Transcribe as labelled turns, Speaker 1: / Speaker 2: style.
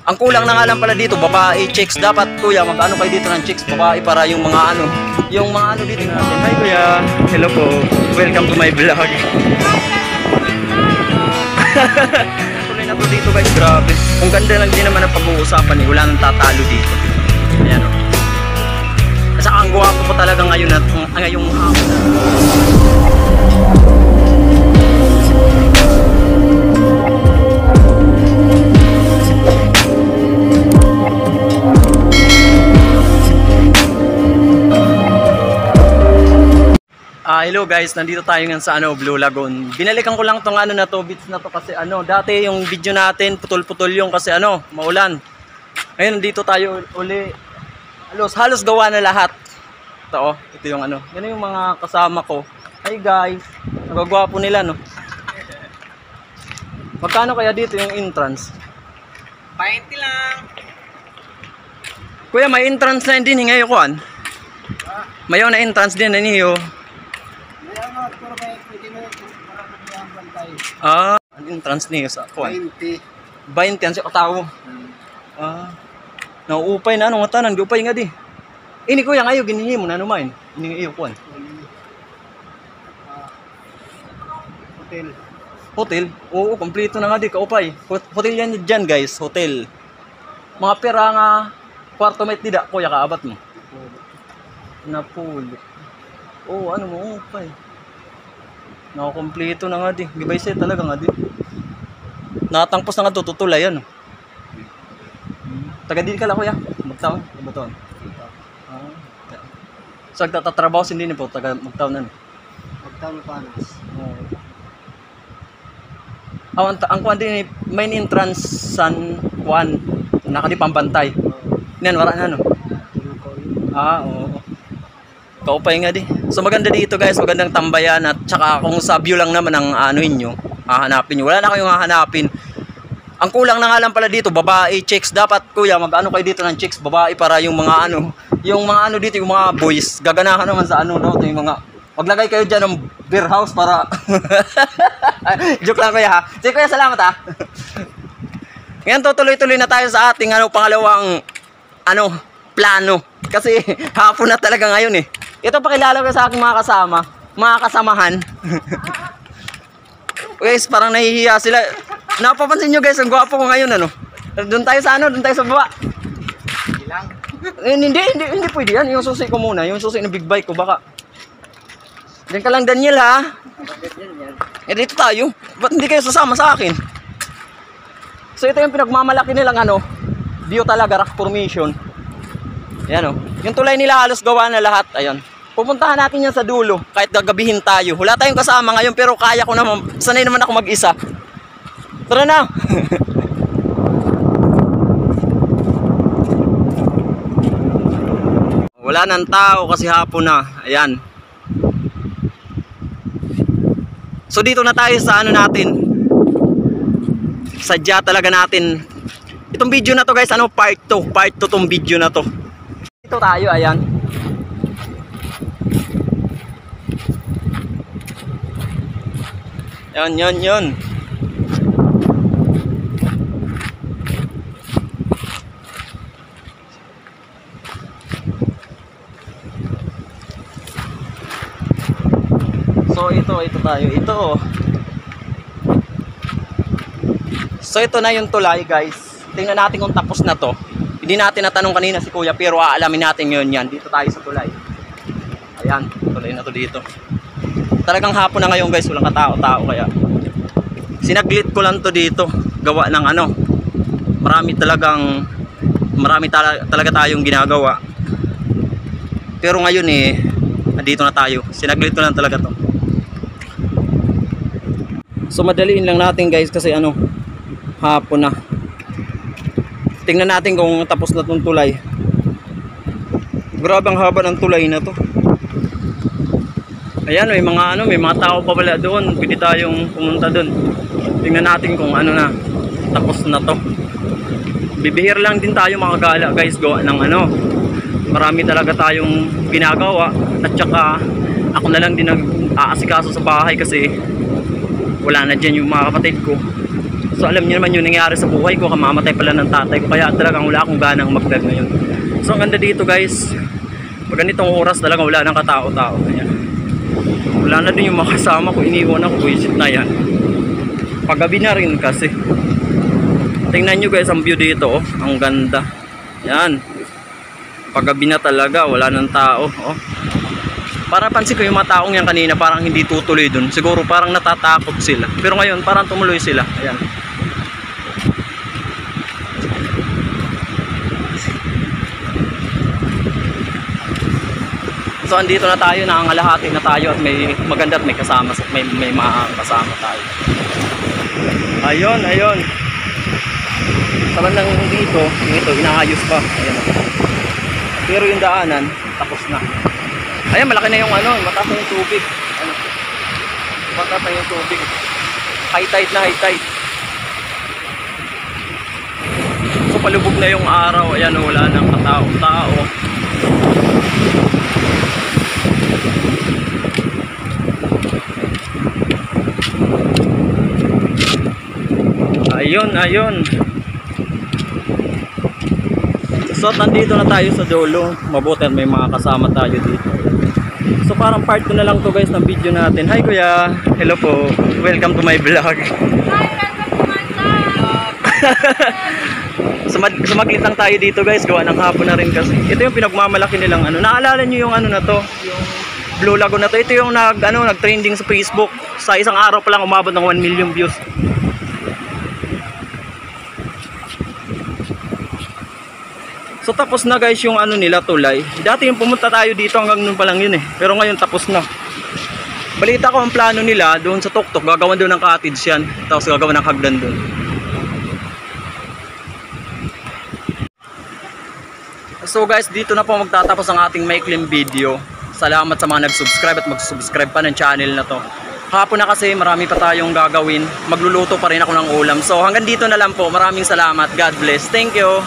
Speaker 1: Ang kulang na nga lang pala dito, babae, chicks. Dapat kuya, mag-ano kayo dito ng chicks, babae para yung mga ano dito natin. Hi kuya, hello po. Welcome to my vlog. Tuloy na to dito guys, grabe. Kung ganda lang din naman ang pag-uusapan eh, wala nang tatalo dito. Ayan o. Saka ang guwapo po talaga ngayon at ngayong hapon. Hello guys, nandito tayo ngayon sa Blue Lagoon. Binalikan ko lang tong na to, beach na to kasi dati yung video natin putol-putol yung kasi maulan. Ngayon dito tayo uli. Halos gawa na lahat. Ito yung Yan yung mga kasama ko. Hi guys. Nagagwapo nila no. Magkano kaya dito yung entrance?
Speaker 2: 20 lang.
Speaker 1: Kuya, may entrance na din ngayon kuan. Mayo na entrance din niyo. Ang entrance niyo sa kuan.
Speaker 2: 20
Speaker 1: ang siya katawo. Nauupay na nga tanan, giupay nga di. Ini kuya ngayo ginihimo na numain. Ini iyo kuan. Hotel? Oo, kompleto na nga di kaupay. Hotel yan dyan guys, hotel. Mga pera nga kwarto may tidak kuya kaabat mo. Napulo. Oo, mo upay. Nakakompleto na nga di. Gibay siya talaga nga di. Nakatangpos na nga tutulay yan. Taga din ka lang kuya. Magtaon. Magtaon. So nagtatrabaho hindi ni po. Taga magtaon na.
Speaker 2: Magtaon pa anas.
Speaker 1: Ang kuwan din main entrance san kuwan. Nakadi pambantay. Yan wala na oo. Kaupay nga di. So maganda dito guys, magandang tambayan at saka kung sa view lang naman ang inyo, hahanapin nyo. Wala na kayong hahanapin. Ang kulang na nga lang pala dito, babae, chicks. Dapat kuya, mag-ano kayo dito ng chicks, babae para yung mga dito, yung mga boys. Gaganahan naman sa yung mga, maglagay kayo dyan ng beer house para, joke lang kuya ha. Sige kuya, salamat ha. Ngayon tutuloy-tuloy na tayo sa ating pangalawang, plano. Kasi hapon na talaga ngayon eh. Ito pakilala ko sa aking mga kasama, mga kasamahan. Guys, parang nahihiya sila. Napapansin nyo guys, ang gwapo ko ngayon Doon tayo sa doon tayo sa baba. Hindi pwede yan. Yung susi ko muna, yung susi ng big bike ko baka. Diyan ka lang Daniel ha. Dito tayo. Ba't hindi kayo sasama sa akin? So ito yung pinagmamalaki nilang view talaga, rock formation. Ayan yung tulay nila halos gawa na lahat. Ayan. Pupuntahan natin yan sa dulo. Kahit gagabihin tayo. Wala tayong kasama ngayon pero kaya ko naman. Sanay naman ako mag-isa. Tara na. Wala nang tao kasi hapon na. Ayan. So dito na tayo sa natin. Sadya talaga natin. Itong video na to guys, part 2. Part 2 tong video na to. Dito tayo, ayan. Yan. So ito tayo. So ito na yung tulay guys. Tingnan natin kung tapos na to. Hindi natin natanong kanina si kuya pero aalamin natin yun yan. Dito tayo sa tulay. Ayan, tulay na to dito. Talagang hapon na ngayon guys, walang katao-tao kaya sinaglit ko lang to dito. Gawa ng marami talaga tayong ginagawa. Pero ngayon nandito na tayo. Sinaglit ko lang talaga to. So madaliin lang natin guys kasi hapon na. Tingnan natin kung tapos na itong tulay. Grabe ang haba ng tulay na to. Ayan, may mga tao pa pala doon. Pwede tayong pumunta doon. Tingnan natin kung na. Tapos na to. Bibihir lang din tayo makagala guys. Gawa ng marami talaga tayong ginagawa. At saka ako na lang din nag-aasikaso sa bahay kasi wala na dyan yung mga kapatid ko. So alam niyo naman yung nangyari sa buhay ko, kamamatay pala ng tatay ko, kaya talagang wala akong ganang mag-vlog ngayon. So ang ganda dito guys, pag ganitong oras talagang wala nang katao-tao. Ayan. Wala na din yung makasama ko, iniwan ako, buisit na yan. Paggabi na rin kasi. Tingnan nyo guys ang view dito, oh. Ang ganda. Yan. Paggabi na talaga, wala nang tao. Oh. Para pansin ko yung mga taong yan kanina parang hindi tutuloy dun. Siguro parang natatakot sila. Pero ngayon parang tumuloy sila. Ayan. So andito na tayo, nangangalahati na tayo at may maganda at may kasama, may mga kasama tayo. Ayun, ayun. Sa bandang dito inaayos pa. Ayan. Pero yung daanan tapos na. Ayan, malaki na yung ano, mataas na yung tubig. Ano? Mataas na yung tubig. High tide na, high tide. So palubog na yung araw. Ayan, wala nang katao-tao. Ayun, ayun. So nandito na tayo sa dulo. Mabuti at may mga kasama tayo dito. So parang part 2 na lang to guys ng video natin. Hi kuya, hello po. Welcome to my vlog.
Speaker 3: Hi, welcome to my vlog.
Speaker 1: Sumaglit lang tayo dito guys. Gawa ng hapon na rin kasi. Ito yung pinagmamalaki nilang ano. Naalala nyo yung ano na to? Yung Blue Lagoon na to. Ito yung nag-trending sa Facebook. Sa isang araw pa lang umabot ng 1 million views. So tapos na guys yung ano nila tulay. Dati yung pumunta tayo dito hanggang noon pa lang yun eh. Pero ngayon tapos na. Balita ko ang plano nila doon sa Tuktok, gagawan doon ng cottage yan. Tapos gagawan ng hagdan doon. So guys, dito na po magtatapos ang ating maikling video. Salamat sa mga nag-subscribe at mag-subscribe pa ng channel na to. Hapon na kasi marami pa tayong gagawin. Magluluto pa rin ako ng ulam. So hanggang dito na lang po. Maraming salamat. God bless. Thank you.